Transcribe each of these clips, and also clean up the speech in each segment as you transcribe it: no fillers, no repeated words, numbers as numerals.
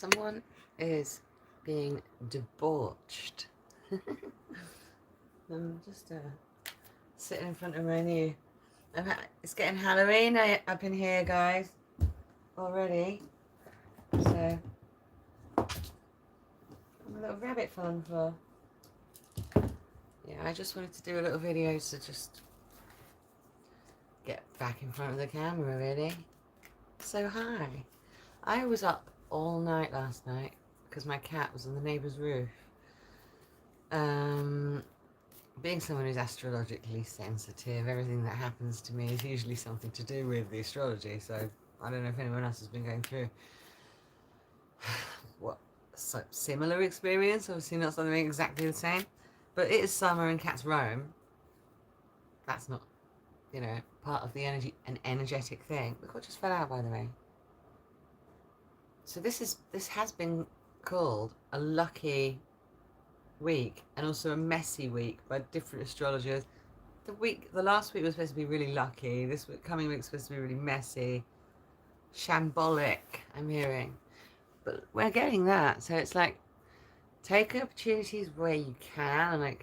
Someone is being debauched. I'm just sitting in front of my new... It's getting Halloween up in here, guys, already. So, I'm a little rabbit fell on the floor. Yeah, I just wanted to do a little video to just get back in front of the camera, really. So, hi. I was up all night last night because my cat was on the neighbour's roof. Being someone who's astrologically sensitive, everything that happens to me is usually something to do with the astrology, so I don't know if anyone else has been going through what similar experience, obviously not something exactly the same, but it is summer and cats roam. That's not, part of the an energetic thing. Look what just fell out, by the way. So this has been called a lucky week and also a messy week by different astrologers. The last week was supposed to be really lucky. This coming week's supposed to be really messy, shambolic, I'm hearing. But we're getting that, so it's like, take opportunities where you can, and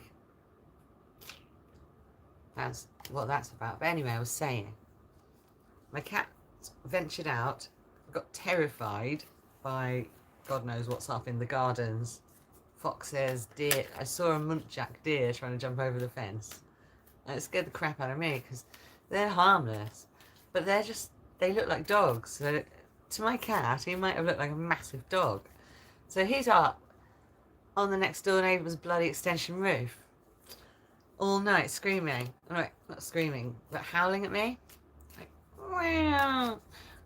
that's what that's about. But anyway, I was saying, my cat ventured out, got terrified by God knows what's up in the gardens. Foxes, deer. I saw a muntjac deer trying to jump over the fence. And it scared the crap out of me because they're harmless. But they look like dogs. So to my cat, he might have looked like a massive dog. So he's up on the next door neighbour's bloody extension roof all night screaming. Right, not screaming, but howling at me. Like, wow,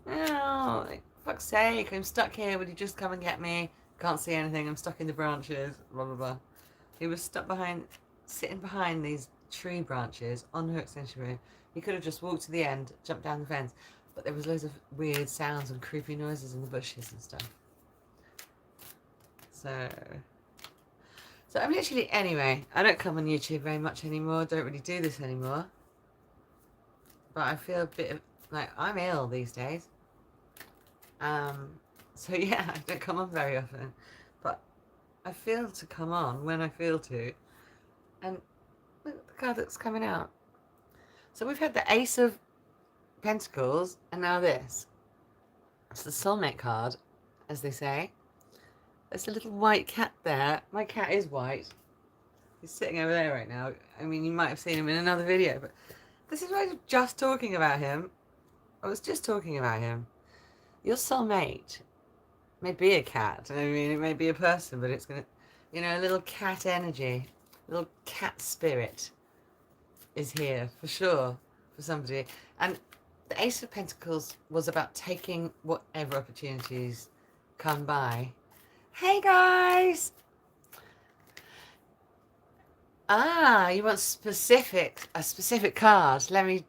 wow. Like, fuck's sake, I'm stuck here. Would you just come and get me? Can't see anything. I'm stuck in the branches. Blah, blah, blah. He was sitting behind these tree branches on her extension roof. He could have just walked to the end, jumped down the fence, but there was loads of weird sounds and creepy noises in the bushes and stuff. So I'm literally, anyway, I don't come on YouTube very much anymore. Don't really do this anymore. But I feel a bit like I'm ill these days. So yeah, I don't come on very often, but I feel to come on when I feel to. And look at the card that's coming out. So we've had the Ace of Pentacles, and now this. It's the soulmate card, as they say. There's a little white cat there. My cat is white. He's sitting over there right now. I mean, you might have seen him in another video, but this is why I was just talking about him. I was just talking about him. Your soulmate may be a cat. I mean, it may be a person, but it's going to, a little cat energy, a little cat spirit is here for sure for somebody. And the Ace of Pentacles was about taking whatever opportunities come by. Hey guys! You want a specific card. Let me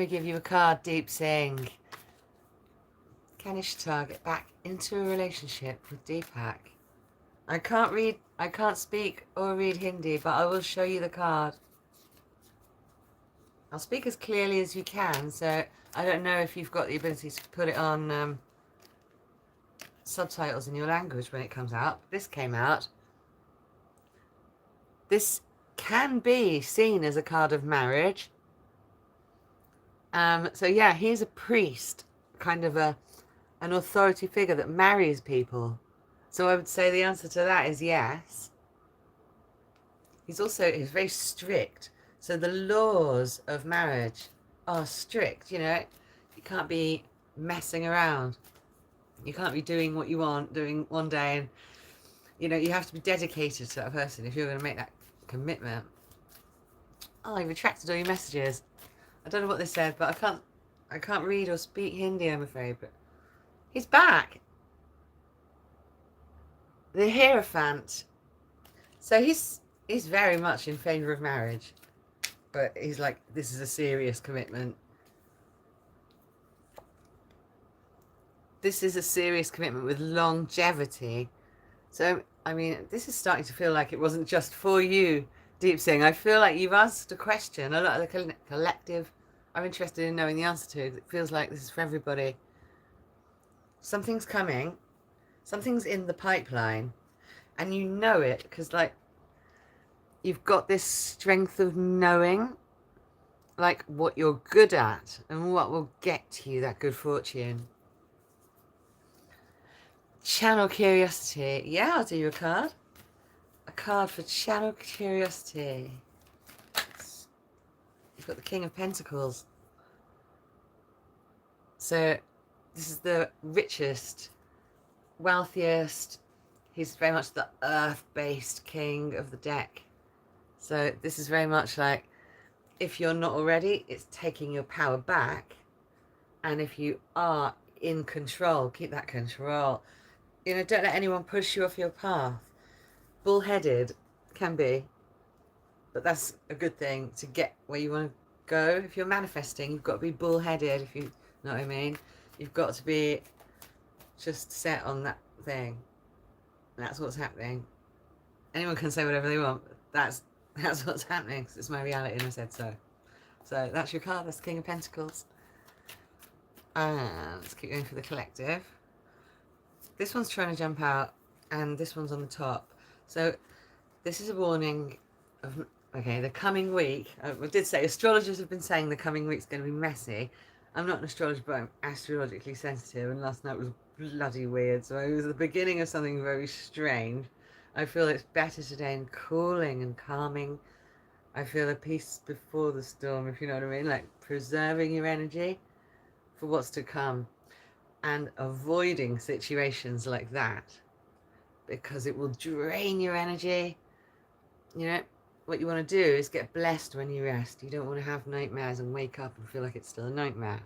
give you a card, Deep Sing. Can Ishtar get back into a relationship with Deepak? I can't speak or read Hindi, but I will show you the card. I'll speak as clearly as you can, so I don't know if you've got the ability to put it on subtitles in your language when it comes out. This came out. This can be seen as a card of marriage. So yeah, he's a priest, kind of an authority figure that marries people. So I would say the answer to that is yes. He's very strict. So the laws of marriage are strict, You can't be messing around. You can't be doing what you want, doing one day, and, you have to be dedicated to that person if you're going to make that commitment. Oh, I retracted all your messages. I don't know what they said, but I can't read or speak Hindi, I'm afraid, but he's back. The Hierophant. So he's very much in favour of marriage, but he's like, this is a serious commitment. This is a serious commitment with longevity. So, I mean, this is starting to feel like it wasn't just for you, Deep Sing. I feel like you've asked a question. A lot of the collective are interested in knowing the answer to. It feels like this is for everybody. Something's coming. Something's in the pipeline, and you know it because, like, you've got this strength of knowing, like, what you're good at and what will get you that good fortune. Channel curiosity. Yeah, I'll do you a card. A card for channel curiosity. You've got the King of Pentacles. So this is the richest, wealthiest. He's very much the earth-based king of the deck. So this is very much like, if you're not already, it's taking your power back. And if you are in control, keep that control. You know, don't let anyone push you off your path. Bullheaded can be, but that's a good thing to get where you want to go. If you're manifesting, you've got to be bullheaded, if you know what I mean. You've got to be just set on that thing. That's what's happening. Anyone can say whatever they want. That's what's happening. It's my reality, and I said so. So that's your card. That's the King of Pentacles. And let's keep going for the collective. This one's trying to jump out, and this one's on the top. So this is a warning of, okay, the coming week. I did say astrologers have been saying the coming week's going to be messy. I'm not an astrologer, but I'm astrologically sensitive, and last night was bloody weird. So it was the beginning of something very strange. I feel it's better today and cooling and calming. I feel a peace before the storm, if you know what I mean, like preserving your energy for what's to come and avoiding situations like that, because it will drain your energy. You know, what you want to do is get blessed when you rest. You don't want to have nightmares and wake up and feel like it's still a nightmare.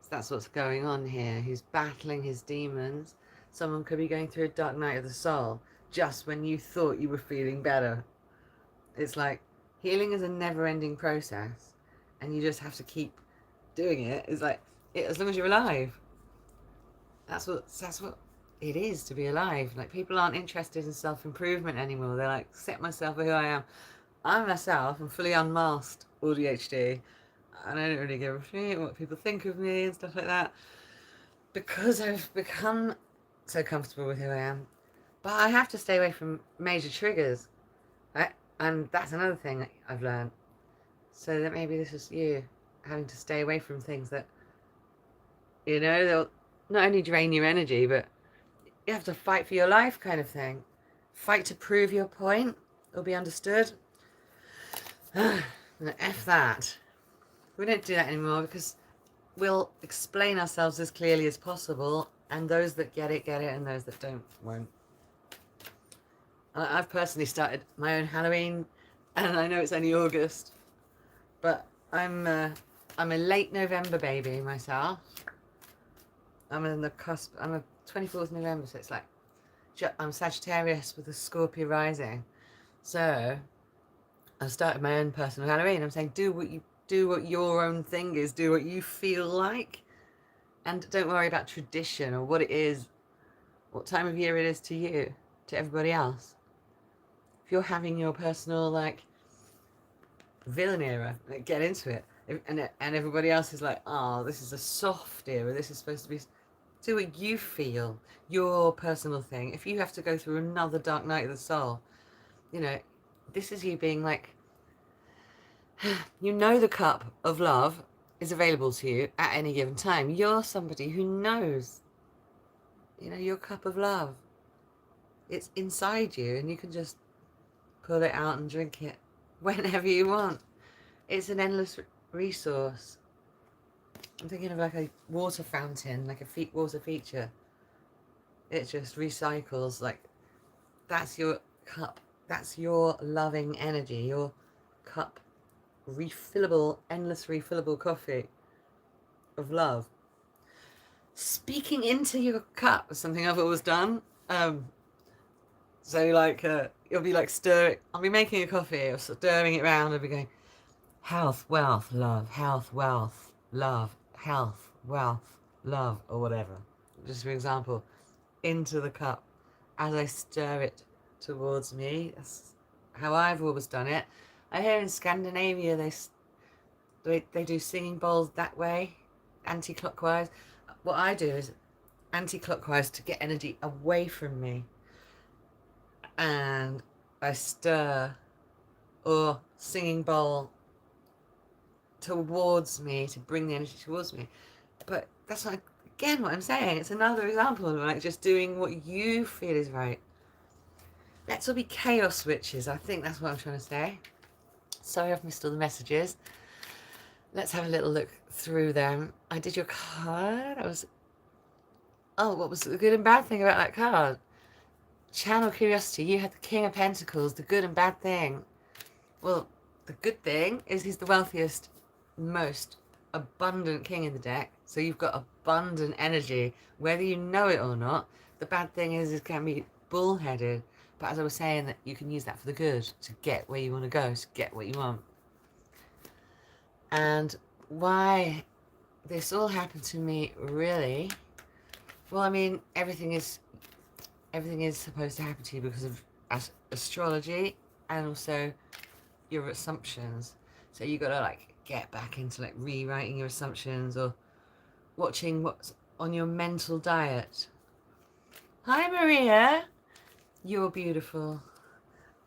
So that's what's going on here. He's battling his demons. Someone could be going through a dark night of the soul just when you thought you were feeling better. It's like healing is a never-ending process, and you just have to keep doing it. It's like, as long as you're alive. That's what it is to be alive. Like, people aren't interested in self-improvement anymore. They're like, accept myself for who I am. I'm myself. I'm fully unmasked ADHD, and I don't really give a shit what people think of me and stuff like that, because I've become so comfortable with who I am. But I have to stay away from major triggers, and that's another thing that I've learned. So that maybe this is you having to stay away from things that, you know, they'll not only drain your energy, but you have to fight for your life, kind of thing. Fight to prove your point or be understood. F that. We don't do that anymore, because we'll explain ourselves as clearly as possible, and those that get it, and those that don't, won't. I've personally started my own Halloween, and I know it's only August, but I'm a late November baby myself. I'm in the cusp. I'm a 24th November, so it's like, I'm Sagittarius with a Scorpio rising. So I've started my own personal Halloween. I'm saying, do what your own thing is. Do what you feel like, and don't worry about tradition or what it is, what time of year it is to you, to everybody else. If you're having your personal, like, villain era, like, get into it. And everybody else is like, oh, this is a soft era. This is supposed to be. Do what you feel, your personal thing. If you have to go through another dark night of the soul, you know, this is you being like, you know, the cup of love is available to you at any given time. You're somebody who knows, you know, your cup of love. It's inside you, and you can just pull it out and drink it whenever you want. It's an endless resource. I'm thinking of like a water fountain, like a water feature. It just recycles. Like, that's your cup. That's your loving energy. Your cup, refillable, endless refillable coffee of love. Speaking into your cup is something I've always done. So like, you'll be like I'll be making a coffee or stirring it around. I'll be going, health, wealth, love, health, wealth, love, health, wealth, love, or whatever. Just for example, into the cup as I stir it towards me. That's how I've always done it. I hear in Scandinavia they do singing bowls that way, anti-clockwise. What I do is anti-clockwise to get energy away from me. And I stir or singing bowl towards me to bring the energy towards me. But that's not, again, what I'm saying. It's another example of like just doing what you feel is right. Let's all be chaos witches. I think that's what I'm trying to say. Sorry I've missed all the messages. Let's have a little look through them. I did your card. Oh, what was the good and bad thing about that card? Channel curiosity. You had the King of Pentacles, the good and bad thing. Well, the good thing is he's the wealthiest, most abundant king in the deck. So you've got abundant energy, whether you know it or not. The bad thing is it can be bullheaded. But as I was saying, that you can use that for the good, to get where you want to go, to get what you want. And why this all happened to me, really? Well, I mean, everything is supposed to happen to you because of astrology and also your assumptions. So you got to like get back into like rewriting your assumptions or watching what's on your mental diet. Hi, Maria. You're beautiful.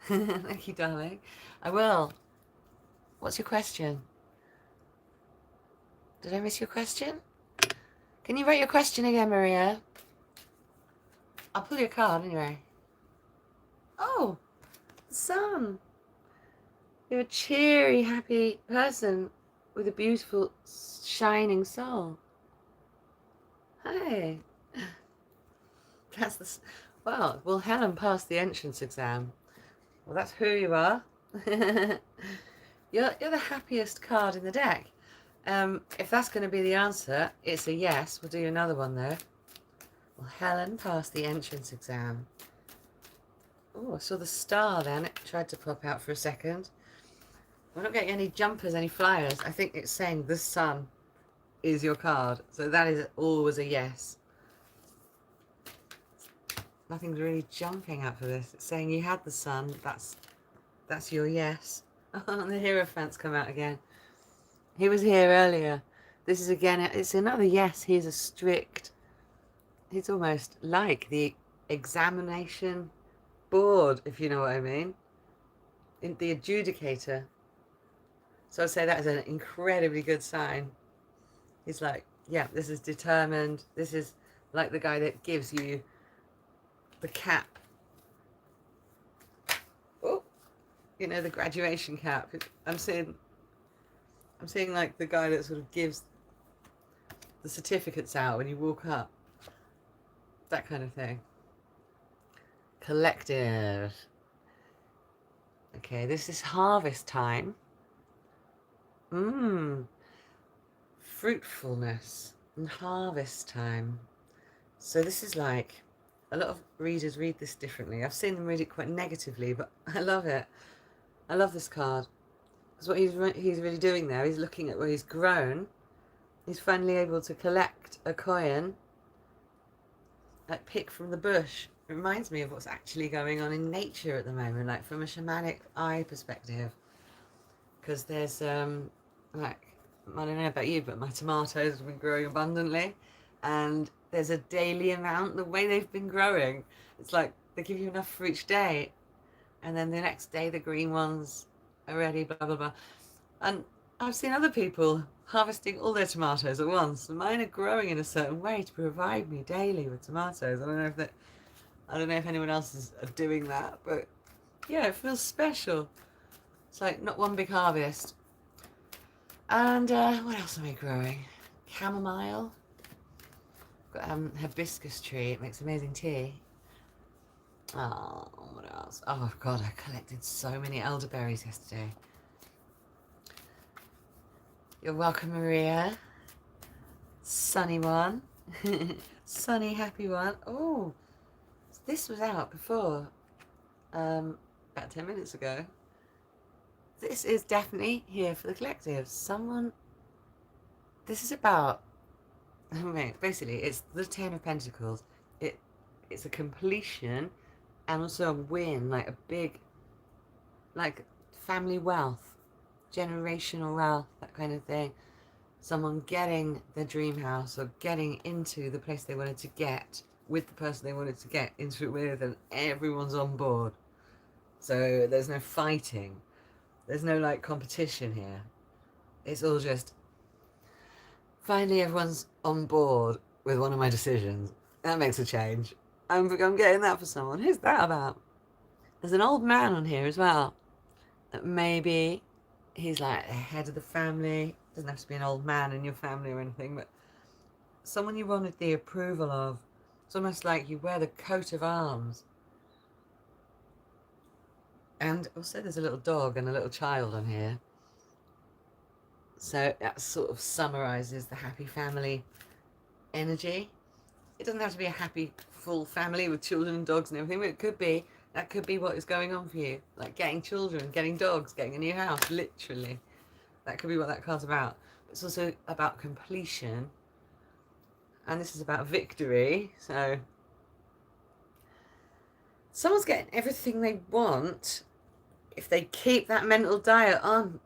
Thank you, darling. I will. What's your question? Did I miss your question? Can you write your question again, Maria? I'll pull your card anyway. Oh, the sun. You're a cheery, happy person with a beautiful, shining soul. Hi. That's the... Wow, well, Helen passed the entrance exam. Well, that's who you are. You're the happiest card in the deck. If that's going to be the answer, it's a yes. We'll do another one, though. Well, Helen passed the entrance exam. Oh, I saw the star then. It tried to pop out for a second. We're not getting any jumpers, any flyers. I think it's saying the sun is your card. So that is always a yes. Nothing's really jumping out for this. It's saying you had the sun. That's your yes. Oh, the Hierophant's come out again. He was here earlier. This is again, it's another yes. He's a strict, he's almost like the examination board, if you know what I mean. The adjudicator. So I'd say that is an incredibly good sign. He's like, yeah, this is determined. This is like the guy that gives you the cap. Oh, you know, the graduation cap. I'm seeing like the guy that sort of gives the certificates out when you walk up. That kind of thing. Collective. Okay, this is harvest time. Fruitfulness and harvest time. So this is like, a lot of readers read this differently. I've seen them read it quite negatively, but I love it. I love this card. Because what he's really doing there, he's looking at where he's grown. He's finally able to collect a coin, like pick from the bush. It reminds me of what's actually going on in nature at the moment, like from a shamanic eye perspective. Because there's, like, I don't know about you, but my tomatoes have been growing abundantly. And there's a daily amount, the way they've been growing. It's like they give you enough for each day. And then the next day, the green ones are ready, blah, blah, blah. And I've seen other people harvesting all their tomatoes at once. Mine are growing in a certain way to provide me daily with tomatoes. I don't know if anyone else is doing that, but yeah, it feels special. It's like not one big harvest. And what else am I growing? Chamomile. Got hibiscus tree. It makes amazing tea. Oh, what else? Oh God, I collected so many elderberries yesterday. You're welcome, Maria. Sunny one. Sunny, happy one. Oh, this was out before. About 10 minutes ago. This is definitely here for the collective. This is about, basically, it's the 10 of Pentacles. It's a completion and also a win, like a big, like family wealth, generational wealth, that kind of thing. someone getting their dream house or getting into the place they wanted to get with the person they wanted to get into it with, and everyone's on board. So there's no fighting. There's no like competition here. It's all just finally everyone's on board with one of my decisions. That makes a change. I'm getting that for someone. Who's that about? There's an old man on here as well. Maybe he's like the head of the family. Doesn't have to be an old man in your family or anything, but someone you wanted the approval of. It's almost like you wear the coat of arms. And also there's a little dog and a little child on here. So that sort of summarises the happy family energy. It doesn't have to be a happy full family with children and dogs and everything, but that could be what is going on for you. Like getting children, getting dogs, getting a new house, literally. That could be what that card's about. But it's also about completion. And this is about victory. So someone's getting everything they want if they keep that mental diet on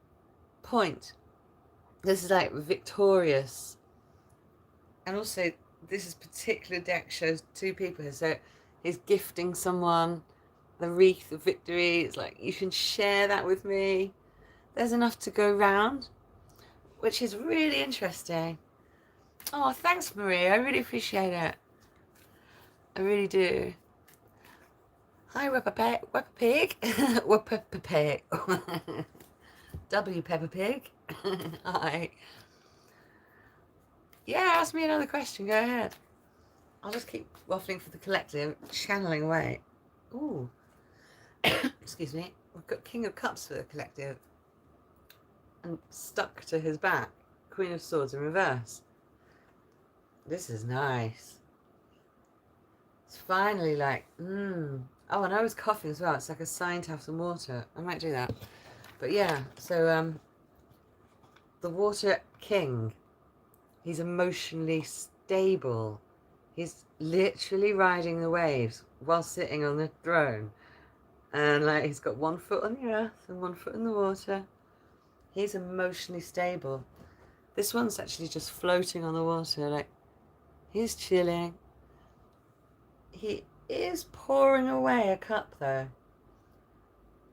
point. This is like victorious. And also this particular deck shows two people here. So he's gifting someone the wreath of victory. It's like, you can share that with me. There's enough to go round, which is really interesting. Oh, thanks, Maria. I really appreciate it. I really do. Hi, Peppa Pig. Peppa Pig. W Peppa Pig. Hi. Yeah, ask me another question. Go ahead. I'll just keep waffling for the collective, channeling away. Ooh. Excuse me. We've got King of Cups for the collective. And stuck to his back. Queen of Swords in reverse. This is nice. It's finally like, Oh, and I was coughing as well. It's like a sign to have some water. I might do that. But yeah, so the Water King. He's emotionally stable. He's literally riding the waves while sitting on the throne. And like he's got 1 foot on the earth and 1 foot in the water. He's emotionally stable. This one's actually just floating on the water. Like, he's chilling. He is pouring away a cup though.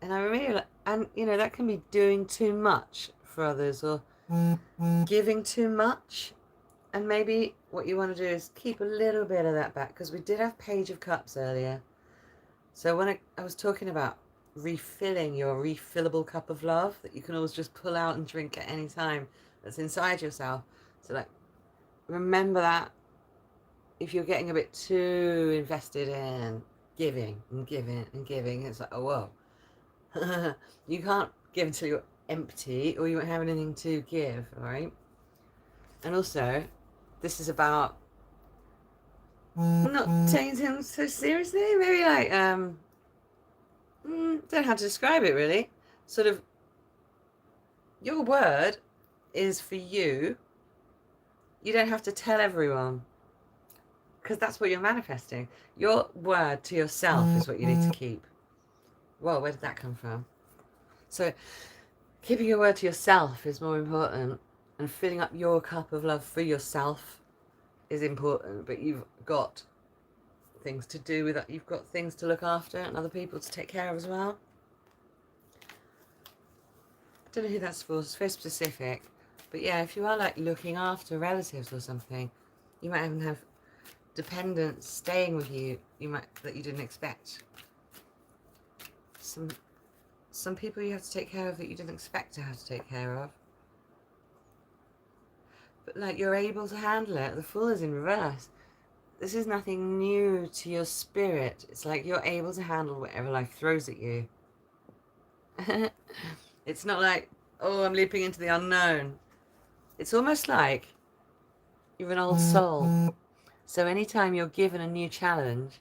And I really like, and you know, that can be doing too much for others or giving too much. And maybe what you want to do is keep a little bit of that back, because we did have Page of Cups earlier. So when I was talking about refilling your refillable cup of love that you can always just pull out and drink at any time that's inside yourself. So like, remember that if you're getting a bit too invested in giving and giving and giving, it's like, oh, whoa. You can't give until you're empty or you won't have anything to give, all right? And also, this is about not taking things so seriously. Maybe like, don't know how to describe it really. Sort of, your word is for you. You don't have to tell everyone, because that's what you're manifesting. Your word to yourself is what you need to keep. Whoa, where did that come from? So keeping your word to yourself is more important, and filling up your cup of love for yourself is important, but you've got things to do with that. You've got things to look after and other people to take care of as well. I don't know who that's for. It's very specific. But yeah, if you are like looking after relatives or something, you might even have dependents staying with you, that you didn't expect. Some people you have to take care of that you didn't expect to have to take care of. But like, you're able to handle it. The Fool is in reverse. This is nothing new to your spirit. It's like you're able to handle whatever life throws at you. It's not like, oh, I'm leaping into the unknown. It's almost like you're an old soul. So anytime you're given a new challenge,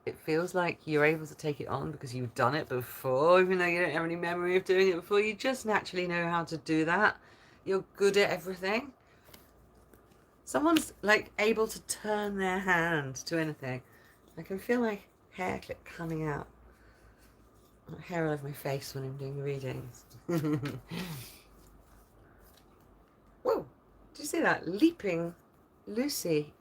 it feels like you're able to take it on because you've done it before, even though you don't have any memory of doing it before. You just naturally know how to do that. You're good at everything. Someone's like able to turn their hand to anything. I can feel my hair clip coming out. Hair all over my face when I'm doing readings. Whoa! Did see that? Leaping Lucy.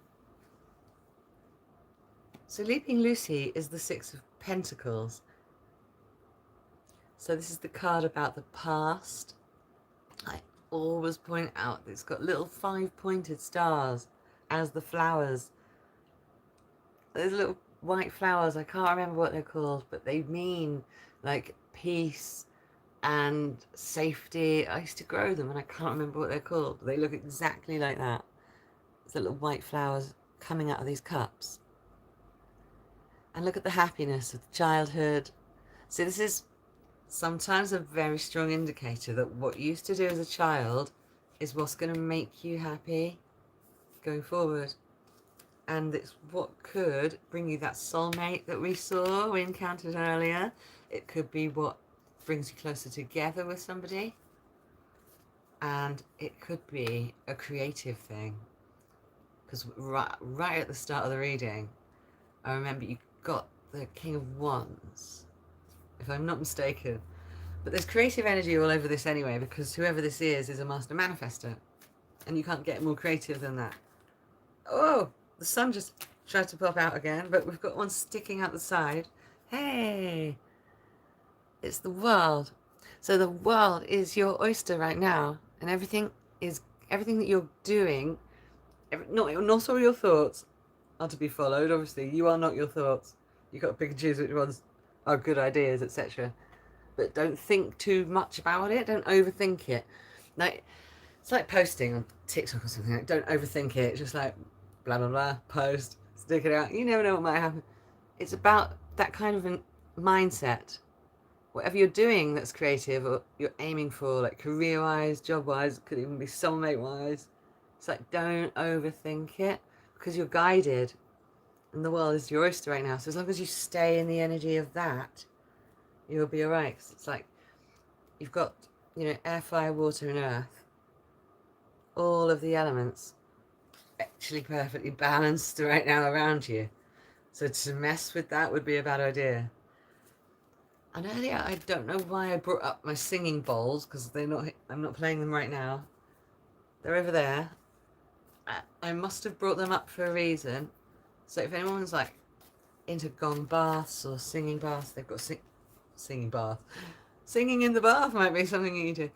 So Leaping Lucy is the Six of Pentacles. So this is the card about the past. I always point out that it's got little 5-pointed stars as the flowers. Those little white flowers, I can't remember what they're called, but they mean like peace and safety. I used to grow them and I can't remember what they're called. They look exactly like that. It's the little white flowers coming out of these cups. And look at the happiness of childhood. So this is sometimes a very strong indicator that what you used to do as a child is what's going to make you happy going forward. And it's what could bring you that soulmate that we encountered earlier. It could be what brings you closer together with somebody. And it could be a creative thing. Because right at the start of the reading, I remember you got the King of Wands, if I'm not mistaken. But there's creative energy all over this anyway, because whoever this is a master manifester. And you can't get more creative than that. Oh, the sun just tried to pop out again, but we've got one sticking out the side. Hey, it's the world. So the world is your oyster right now, and everything that you're doing, not all your thoughts are to be followed. Obviously, you are not your thoughts. You've got to pick and choose which ones are good ideas, etc. But don't think too much about it. Don't overthink it. Like, it's like posting on TikTok or something. Like, don't overthink it. It's just like blah blah blah, post, stick it out. You never know what might happen. It's about that kind of a mindset. Whatever you're doing that's creative or you're aiming for, like career-wise, job-wise, could even be soulmate-wise. It's like, don't overthink it, because you're guided and the world is your oyster right now. So as long as you stay in the energy of that, you'll be all right. 'Cause it's like you've got, air, fire, water and earth. All of the elements actually perfectly balanced right now around you. So to mess with that would be a bad idea. And earlier, I don't know why I brought up my singing bowls, because I'm not playing them right now. They're over there. I must have brought them up for a reason. So if anyone's like into gong baths or singing baths, they've got singing bath. Singing in the bath might be something you do.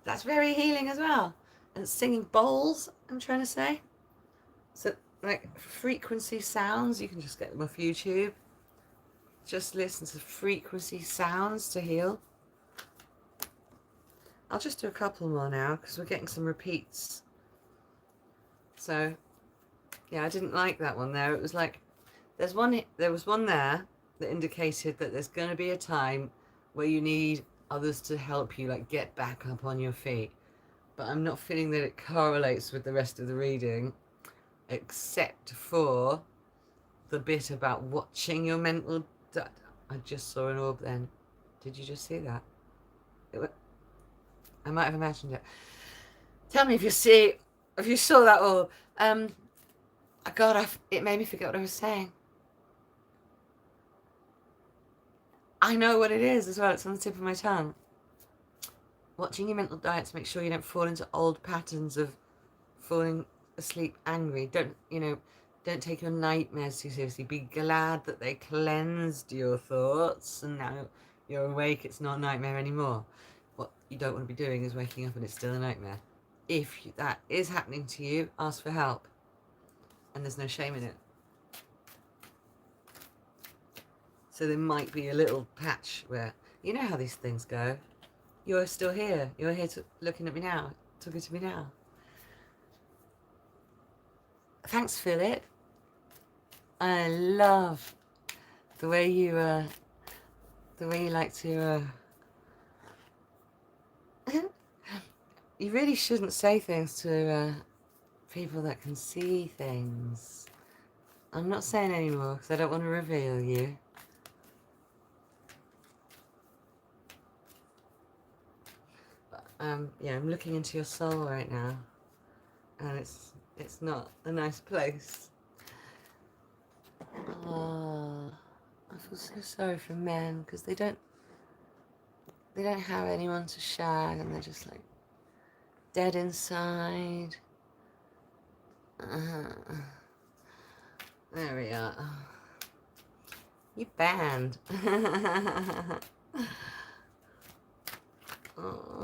That's very healing as well. And singing bowls, I'm trying to say. So like frequency sounds, you can just get them off YouTube. Just listen to frequency sounds to heal. I'll just do a couple more now because we're getting some repeats. So yeah, I didn't like that one there. It was like there was one there that indicated that there's going to be a time where you need others to help you, like, get back up on your feet. But I'm not feeling that it correlates with the rest of the reading, except for the bit about watching your mental. I just saw an orb then. Did you just see that? I might have imagined it. Tell me if you saw that orb. God, it made me forget what I was saying. I know what it is as well. It's on the tip of my tongue. Watching your mental diet to make sure you don't fall into old patterns of falling asleep angry. Don't take your nightmares too seriously. Be glad that they cleansed your thoughts and now you're awake. It's not a nightmare anymore. What you don't want to be doing is waking up and it's still a nightmare. If that is happening to you, ask for help. And there's no shame in it. So there might be a little patch where, you know how these things go. You're still here. You're here looking at me now, talking to me now. Thanks, Philip. I love the way you like to. You really shouldn't say things to people that can see things. I'm not saying anymore because I don't want to reveal you. Yeah, I'm looking into your soul right now, and it's not a nice place. Oh, I feel so sorry for men because they don't have anyone to shag, and they're just like dead inside. There we are. You banned. Oh.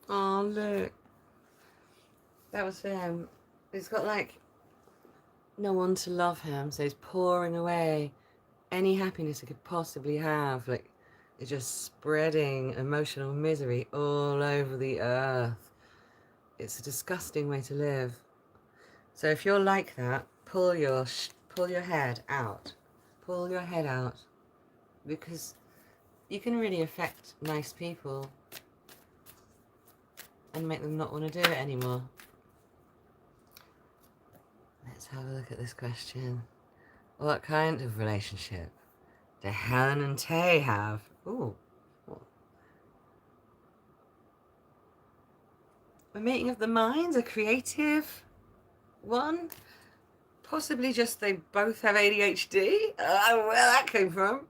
Oh, look. That was for him. He's got like no one to love him, so he's pouring away any happiness he could possibly have. Like, it's just spreading emotional misery all over the earth. It's a disgusting way to live. So if you're like that, pull your head out. Pull your head out, because you can really affect nice people and make them not want to do it anymore. Let's have a look at this question. What kind of relationship do Helen and Tay have? Ooh. A meeting of the minds, a creative one. Possibly just they both have ADHD. Where that came from.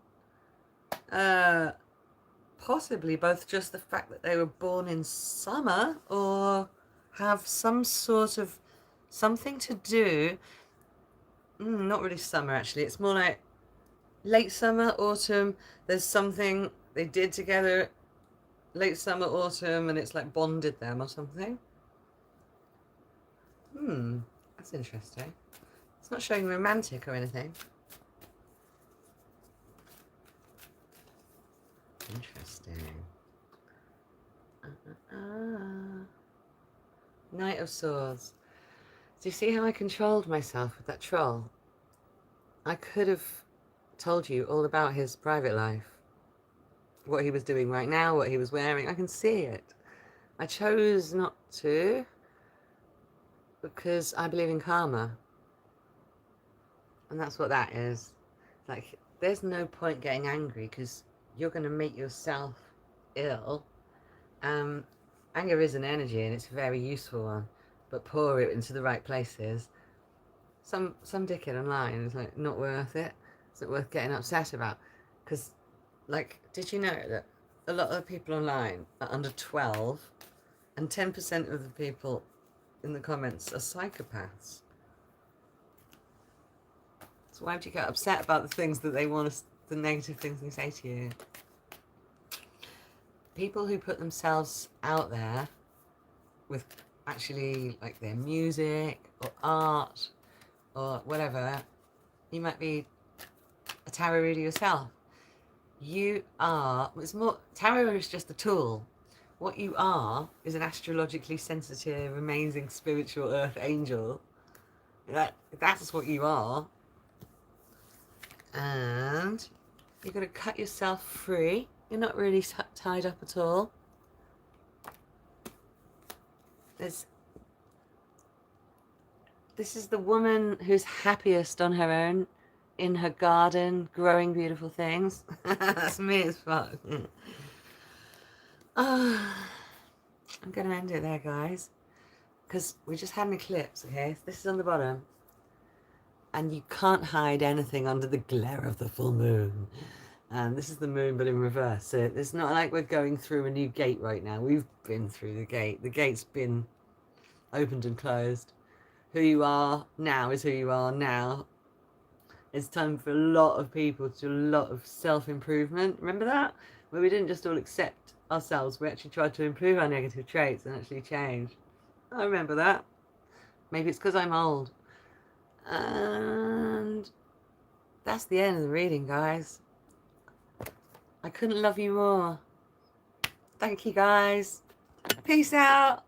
Possibly both just the fact that they were born in summer, or have some sort of something to do. Not really summer, actually. It's more like late summer, autumn. There's something they did together late summer, autumn, and it's like bonded them or something. That's interesting. It's not showing romantic or anything. Interesting. Knight of Swords. Do you see how I controlled myself with that troll? I could have told you all about his private life. What he was doing right now, what he was wearing. I can see it. I chose not to because I believe in karma. And that's what that is. Like, there's no point getting angry because you're going to make yourself ill. Anger is an energy and it's a very useful one, but pour it into the right places. Some dickhead online is like, not worth it. It's not worth getting upset about. Because, like, did you know that a lot of people online are under 12 and 10% of the people in the comments are psychopaths? So why would you get upset about the things that they want to, the negative things they say to you? People who put themselves out there with actually like their music or art or whatever, you might be a tarot reader yourself. You are, it's more, tarot is just a tool. What you are is an astrologically sensitive, amazing spiritual earth angel. That's what you are. And you're going to cut yourself free. You're not really tied up at all. This is the woman who's happiest on her own, in her garden, growing beautiful things. That's me as fuck. I'm going to end it there, guys, because we just had an eclipse, okay? This is on the bottom. And you can't hide anything under the glare of the full moon. And this is the moon, but in reverse. So it's not like we're going through a new gate right now. We've been through the gate. The gate's been opened and closed. Who you are now is who you are now. It's time for a lot of people to do a lot of self-improvement. Remember that? Where we didn't just all accept ourselves. We actually tried to improve our negative traits and actually change. I remember that. Maybe it's because I'm old. And that's the end of the reading, guys. I couldn't love you more. Thank you, guys. Peace out.